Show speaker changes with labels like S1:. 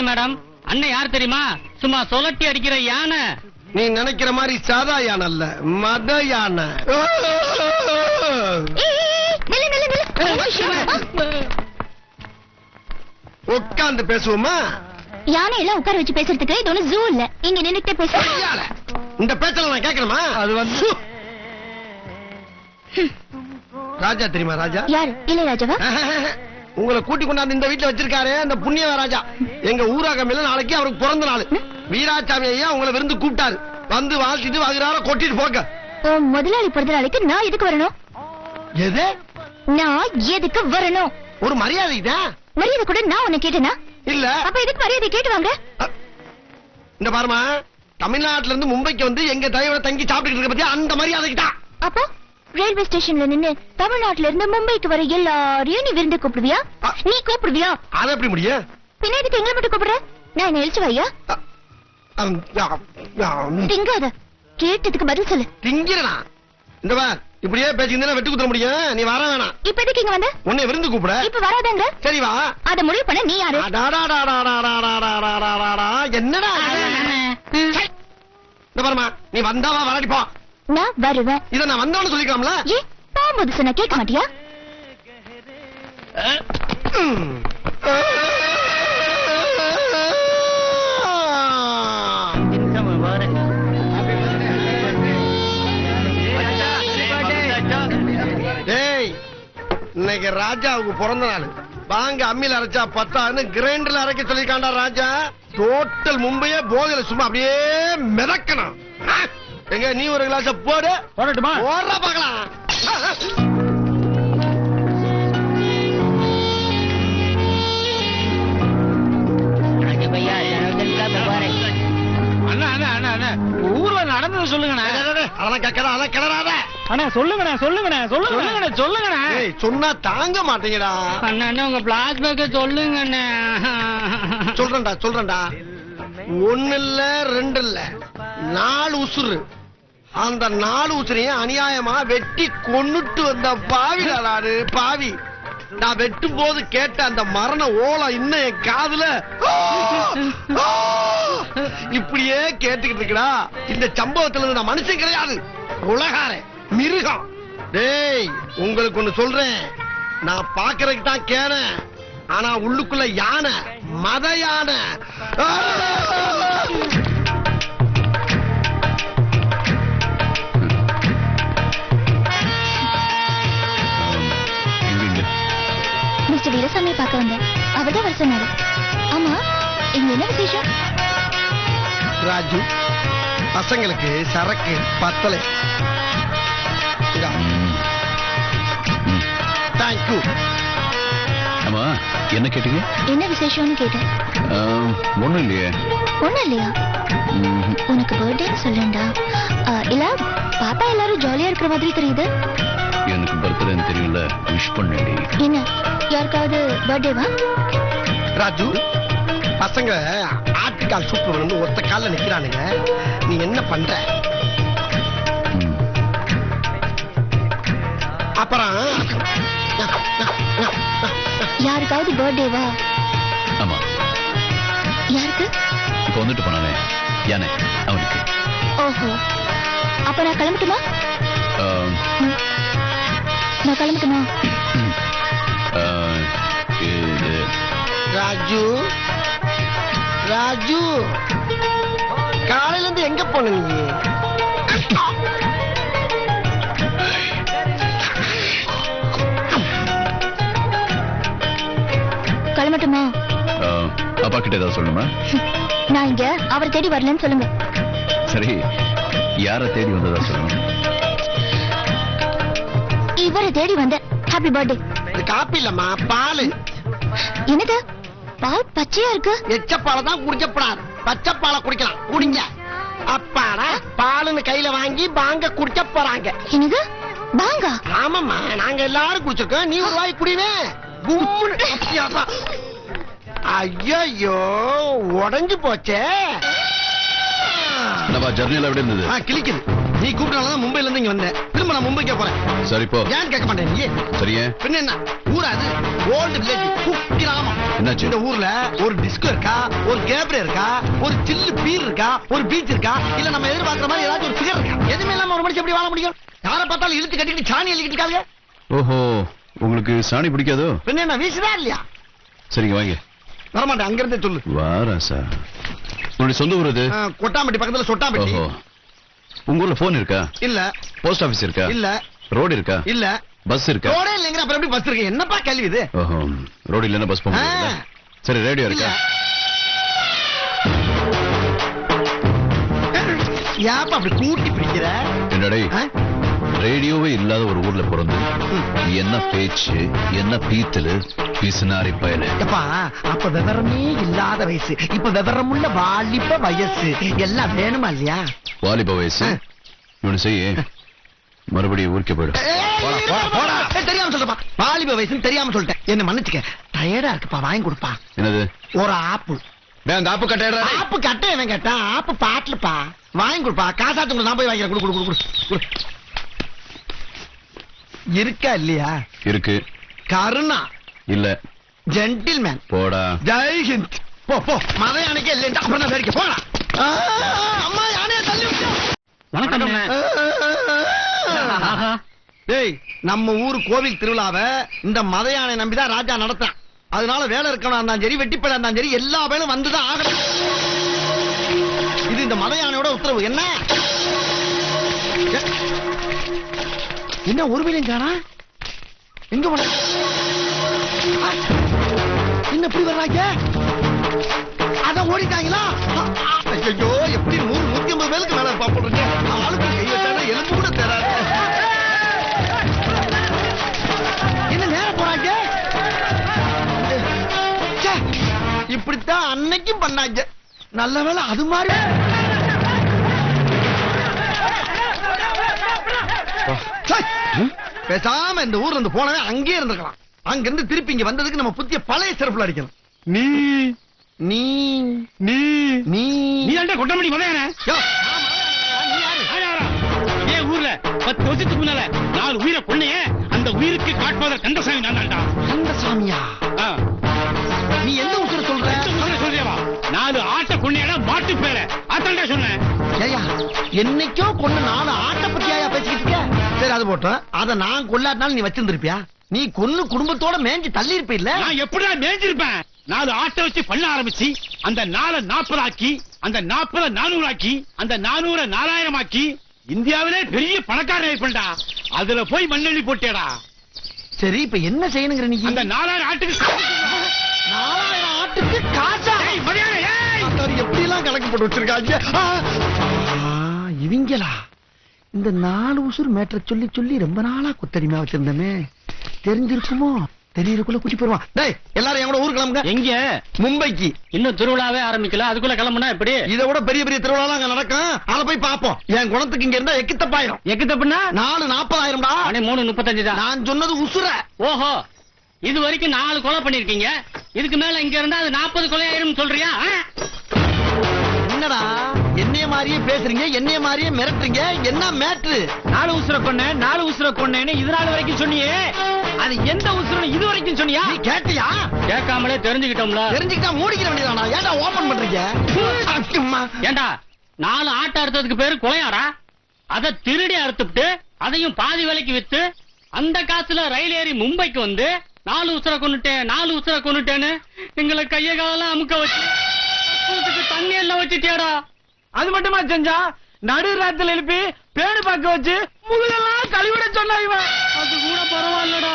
S1: பயப்படாதீங்க மேடம். அண்ணன் யார் தெரியுமா? சும்மா சொலட்டி அடிக்கிற யானை.
S2: நீ நினைக்கிற மாதிரி சாதா யானை அல்ல, மத யானை. உட்கார்ந்து பேசுவோமா?
S3: யானை எல்லாம் உட்கார வச்சு பேசுறதுக்கு இது ஒண்ணு ஜூ இல்ல. இங்க நின்னுட்டே பேசுறேன்.
S2: இந்த பேச்சல நான் கேட்கணுமா? அது வந்து ராஜா தெரியுமா? ராஜா
S3: யாரு? இல்ல ராஜாவா?
S2: உங்களை கூட்டி கொண்டாந்து இந்த வீட்டுல வச்சிருக்காரு அந்த புண்ணிய ராஜா. எங்க ஊராகமில்ல நாளைக்கு அவருக்கு பிறந்த நாள். வீராசாமி ஐயா உங்களை விருந்து கூப்பிட்டாரு. வந்து வாழ்த்திட்டு வகுறார கொட்டிட்டு போங்க.
S3: முதலாளி பிறந்த நாளைக்கு நான் எதுக்கு வரணும்?
S2: எது?
S3: நான் எதுக்கு வரணும்?
S2: ஒரு மரியாதை தான்.
S3: மரியாதை கூட நான் உன்னை கேட்டேனா?
S2: இல்ல.
S3: அப்ப எதுக்கு மரியாதை கேட்டு வாங்க?
S2: இந்த பாருமா, தமிழ்நாட்டுல இருந்து மும்பைக்கு வந்து எங்க தலைவரை தங்கி சாப்பிட்டு இருக்க பத்தி அந்த மரியாதைக்கு தான்.
S3: அப்போ ரயில்வே ஸ்டேஷன்ல நின்னு தமிழ்நாட்டுல இருந்து மும்பைக்கு வர எல்லாரையும் நீ விருந்து கூப்பிடுவியா? நீ கூப்பிடுவியா?
S2: அது எப்படி முடியும்?
S3: பின்ன எதுக்கு எங்களை மட்டும் கூப்பிடுற? நான் என்ன எழுச்சுவாயா? திங்காத. கேட்டதுக்கு பதில் சொல்லு.
S2: திங்கிறனா? இந்த பார், இப்படியே பேசிக்கிட்டு வெட்டு குத்துற முடியும். நீ வர வேணாம்.
S3: இப்ப எதுக்கு இங்க வந்த? உன்னை
S2: விருந்து கூப்பிட.
S3: இப்ப வராதங்க.
S2: சரி வா.
S3: அத முடிவு பண்ண நீ யாரு?
S2: என்னடா இந்த பாருமா, நீ வந்தாவா வராடி போ.
S3: நான் வருவேன்.
S2: இத நான் வந்தவனு சொல்லிக்கலாம்ல?
S3: ஏ போகும்போது சொன்ன கேட்க மாட்டியா?
S2: இன்னைக்கு ராஜாவுக்கு பிறந்த நாள். வாங்க அம்மியில அரைச்சா 10 கிரைண்டர்ல அரைக்க சொல்லிருக்காண்டா ராஜா. டோட்டல் மும்பையே போதையில சும்மா அப்படியே மிதக்கணும். எங்க நீ ஒரு கிளாஸ் போடு. போடட்டுமா? போடுறா பாக்கலாம்.
S1: ஊர்ல நடந்தது சொல்லுங்கண்ணா.
S2: அதெல்லாம் கேட்கறா, அதெல்லாம் கிளறாத.
S1: அண்ணா சொல்லுங்கண்ணா, சொல்லுங்கண்ணா, சொல்லுங்கண்ணா, சொல்லுங்கண்ணா.
S2: சொன்னா தாங்க மாட்டீங்கடா.
S1: அண்ணா உங்க பிளாஷ்பேக்க சொல்லுங்கண்ணா.
S2: சொல்றேன்டா சொல்றேன்டா. 1 இல்ல 2 இல்ல 4 உசுறு. அந்த 4 உசுரையும் அநியாயமா வெட்டி கொன்னுட்டு வந்த பாவிடா நானு. பாவி. நான் வெட்டும் போது கேட்ட அந்த மரண ஓலம் இன்னும் என் காதுல இப்படியே கேட்டுக்கிட்டு இருக்கடா. இந்த சம்பவத்துல நான் மனுஷன் கிடையாது, உலகார மிருகம். டேய் உங்களுக்கு ஒண்ணு சொல்றேன், நான் பாக்குறதுக்கு தான் கேன, ஆனா உள்ளுக்குள்ள யானை, மத யானை.
S3: மிஸ்டர் வீரசாமி பார்க்க வந்தேன். அவர்தான் வர சொன்னாரு. ஆமா, இங்க என்ன விசேஷம்?
S2: ராஜு, பசங்களுக்கு சரக்கு பத்தலை. தேங்க்யூ.
S4: ஆமா, என்ன கேட்டீங்க?
S3: என்ன விசேஷம்னு கேட்டேன்.
S4: ஒண்ணும் இல்லையே.
S3: ஒண்ணும் இல்லையா? உனக்கு பர்த்டே சொல்லுண்டா. இல்ல பாப்பா எல்லாரும் ஜாலியா இருக்கிற மாதிரி தெரியுது.
S4: எனக்கு பர்த்டேன்னு தெரியல, விஷ் பண்ணடி.
S3: என்ன யாருக்காவது பர்த்டேவா?
S2: ராஜு, பசங்க ஆட்டுக்கால் சூப்பு வேணும்னு ஒத்த கால நிக்கிறானுங்க. நீ என்ன பண்ற? அப்புறம்
S3: யாருக்காவது பர்த்டேவா?
S4: ஆமா.
S3: யாருக்கு?
S4: இப்ப வந்துட்டு போனானே யானை, அவனுக்கு.
S3: ஓஹோ, அப்ப நான் கிளம்பட்டுமா? நான் கிளம்பட்டுமா?
S2: ராஜு, ராஜு, காலையில இருந்து எங்க போன நீ?
S3: கிளம்பட்டுமா?
S4: அப்பா கிட்ட ஏதாவது சொல்லணுமா?
S3: நான் இங்க அவரை தேடி வரலன்னு சொல்லுங்க.
S4: சரி, யார தேடி வந்ததா சொல்லணும்?
S3: இவரை தேடி வந்த. Happy birthday.
S2: இது காப்பி இல்லம்மா, பால்.
S3: என்னது பால் பச்சையா இருக்கு?
S2: எச்சப்பாலை தான் குடிக்கப்படாது, பச்சைப்பாலை குடிக்கலாம். குடிங்க. அப்பாடா, பாலுன்னு கையில வாங்கி பாங்க குடிக்க போறாங்க.
S3: என்னது பாங்கா?
S2: ஆமாம்மா, நாங்க எல்லாரும் குடிச்சிருக்கோம். நீ ஒரு வாய் குடிவே. ஐயோ, உடைஞ்சு போச்சே.
S4: நம்ம ஜர்னில எப்படி இருந்தது?
S2: கிளிக்குது. நீ கூப்பிட்டாலதான் மும்பைல இருந்து இங்க வந்தேன். திரும்ப நான் மும்பைக்கே போறேன்.
S4: சரி போ.
S2: ஏன் கேட்க மாட்டேன் நீ?
S4: சரியே.
S2: பின்ன என்ன ஊராது? Old village குக்கிராமம்.
S4: என்னாச்சு?
S2: இந்த ஊர்ல ஒரு டிஸ்கோ இருக்கா, ஒரு கேப்ரே இருக்கா, ஒரு சில்லு பீர் இருக்கா, ஒரு பீச் இருக்கா, இல்ல நம்ம எதிர்பார்க்கிற மாதிரி ஏதாச்சும் ஒரு ஃபிகர் இருக்கா? எதுவுமே இல்லாம ஒரு மனுஷன் எப்படி வாழ முடியும்? யாரை பார்த்தாலும் இழுத்து கட்டிட்டு சாணி எழுதிட்டு இருக்காங்க.
S4: ஓஹோ, உங்களுக்கு சாணி பிடிக்காதோ?
S2: பின்ன என்ன வீசுதா இல்லையா?
S4: சரிங்க வாங்க.
S2: வரமாட்டேன், அங்க இருந்தே சொல்லு.
S4: வாரா சார். உங்களுடைய சொந்த ஊர் இது?
S2: கொட்டாம்பட்டி பக்கத்துல சொட்டாம்பட்டி.
S4: ஓஹோ. உங்க ஊர்ல போன் இருக்கா?
S2: இல்ல.
S4: போஸ்ட் ஆபீஸ் இருக்கா?
S2: இல்ல.
S4: ரோடு இருக்கா?
S2: இல்ல.
S4: பஸ் இருக்கா?
S2: ரோடே இல்லைங்கிற அப்புறம் எப்படி பஸ் இருக்கு? என்னப்பா கேள்வி இது?
S4: ஓஹோ, ரோடு இல்லன்னா பஸ் போக முடியாது. சரி, ரேடியோ இருக்கா?
S2: யாப்பா அப்படி கூட்டி பிடிக்கிற?
S4: என்னடே, ரேடியோவே இல்லாத ஒரு ஊர்ல பிறந்து என்ன பேச்சு, என்ன பீத்தலு, பிசுனாரி பயல.
S2: எப்பா அப்ப விவரமே இல்லாத வயசு, இப்ப விவரமுள்ள வாலிப வயசு, எல்லாம் வேணுமா இல்லையா?
S4: வாலிப வயசு இவனு செய்ய மறுபடியும் ஊருக்கே போயிடும்.
S2: தெரியாம சொல்றப்பா, வாலிப வயசுன்னு தெரியாம சொல்லிட்டேன், என்ன மன்னிச்சுக்க. டயர்டா இருக்குப்பா, வாங்கி கொடுப்பா.
S4: என்னது?
S2: ஒரு ஆப்பு.
S4: அந்த ஆப்பு கட்ட
S2: ஆப்பு கட்ட என்ன கேட்டா? ஆப்பு பாட்டுலப்பா, வாங்கி கொடுப்பா. காசாத்து நான் போய் வாங்கிறேன். குடு குடு குடு. இருக்கா இல்லையா?
S4: இருக்கு.
S2: கருணா
S4: இல்ல.
S2: ஜென்டில்மேன்.
S4: போடா.
S2: ஜெய்ஹிந்த். போ போ. மத யானைக்கே இல்லைன்ட்டு அப்புறம் தான் வேடிக்கை. போடா. அம்மா யானையை தள்ளி விட்டு.
S1: வணக்கம்.
S2: டேய், நம்ம ஊர் கோவில் திருவிழாவை இந்த மத யானை நம்பிதான் ராஜா நடத்தான். அதனால வேலை இருக்கணும் இருந்தாலும் சரி, வெட்டிப்பட இருந்தாலும் சரி, எல்லா வேலும் வந்துதான் ஆகணும். இது இந்த மத யானையோட உத்தரவு. என்ன என்ன ஒரு வேலையும் காணா? எங்க போன? என்ன இப்படி வர்றாங்க? அதான் ஓடிட்டாங்களா? ஐயோ, எப்படி 100-150 பேருக்கு மேல பாப்போம். ஆளுக்கு கை வச்சாலும் எலும்பு கூட தராது. என்ன நேரம் போறாங்க? இப்படித்தான் அன்னைக்கும் பண்ணாங்க. நல்ல வேளை அது மாதிரி. பேசாம இந்த ஊர்ல இருந்து போனவே அங்கே இருந்திருக்கலாம். அங்க இருந்து திருப்பி இங்க வந்ததுக்கு நம்ம புத்திய பழைய செருப்புல அடிக்கணும். நீ நீ நீ நீ
S1: நீ தான்டா கொட்டமடி மதையானே. இதே ஊர்ல 10 வருஷத்துக்கு முன்னால 4 உயிரை கொன்னையே, அந்த உயிருக்கு காட்பாதர் கந்தசாமி நான் தான்டா.
S2: கந்தசாமியா? நீ எந்த ஊர்ல சொல்ற?
S1: சொல்றியவா? 4 ஆட்டை கொன்னையடா, மாட்டு பேர அதான்டா சொன்னேன்.
S2: ஏயா, என்னைக்கோ கொன்ன 4 ஆட்டை பத்தியாயா பேசிக்கிட்டு இருக்க? சரி, அது போட்டோம். அத நான் கொல்லாட்டினாலும் நீ வச்சிருந்திருப்பியா? நீ கொன்னு குடும்பத்தோட மேஞ்சி தள்ளி இருப்ப இல்ல?
S1: நான் எப்படிடா மேய்ஞ்சிருப்பேன்? 4 ஆட்டை வச்சு பண்ண ஆரம்பிச்சு, அந்த 4 40 ஆக்கி, அந்த 40 400 ஆக்கி, அந்த 400 4000 ஆக்கி, இந்தியாவிலே பெரிய பணக்காரன் இருப்பேன்டா. அதுல போய் மண்ணெண்ணி போட்டேடா.
S2: சரி, இப்ப என்ன செய்யணுங்கிற நீ?
S1: அந்த 4000 ஆட்டுக்கு
S2: 4000 ஆட்டுக்கு காசா? எப்படி எல்லாம் கணக்கு போட்டு வச்சிருக்காங்க இவங்களா? இந்த 4 உசுர் மேட்டரை சொல்லி சொல்லி ரொம்ப நாளா குத்தடிமையா வச்சிருந்தமே. தெரிஞ்சிருக்குமோ? தெரியறதுக்குள்ள குட்டி போடுவான். டேய், எல்லாரும் என் கூட ஊருக்கு கிளம்புங்க.
S1: எங்க?
S2: மும்பைக்கு.
S1: இன்னும் திருவிழாவே ஆரம்பிக்கல, அதுக்குள்ள கிளம்புனா எப்படி?
S2: இதை விட பெரிய பெரிய திருவிழா அங்க நடக்கும். அதை போய் பாப்போம். என் குணத்துக்கு இங்க இருந்தா எக்கித்தப்பாயிரும்.
S1: எக்குத்தப்புன்னா
S2: 4 40,000
S1: 3:35 தான்.
S2: நான் சொன்னது உசுர.
S1: ஓஹோ, இது வரைக்கும் 4 கொலை பண்ணிருக்கீங்க. இதுக்கு மேல இங்க இருந்தா அது 40 கொலை ஆயிரும் சொல்றியா?
S2: என்னடா என்னைய மாதிரியே பேசுறீங்க, என்னைய மாதிரியே மிரட்டுறீங்க? என்ன மேட்ரு?
S1: 4 உசுர கொன்னேன்னு இது நாள் வரைக்கும் சொன்னியே, அது எந்த உசுரன்னு இது வரைக்கும் சொன்னியா?
S2: நீ கேட்டியா?
S1: கேட்காமலே தெரிஞ்சுக்கிட்டோம்ல.
S2: தெரிஞ்சுக்கிட்டா மூடிக்கிற வேண்டியதானா? ஏன்டா ஓபன் பண்றீங்க?
S1: ஏண்டா 4 ஆட்டை அறுத்ததுக்கு பேரு கொலையாடா? அதை திருடி அறுத்துட்டு அதையும் பாதி விலைக்கு வித்து அந்த காசுல ரயில் ஏறி மும்பைக்கு வந்து 4 உசுர கொன்னுட்டேன்னு எங்களை கைய காலம் அமுக்க வச்சு தண்ணி எல்லாம் வச்சுட்டியாடா.
S5: அது மட்டுமா செஞ்சா? நடு ராத்துல எழுப்பி பேடு பார்க்க வச்சு முழுதெல்லாம் கழிவிட சொன்னா இவன்.
S1: அது கூட பரவாயில்லடா.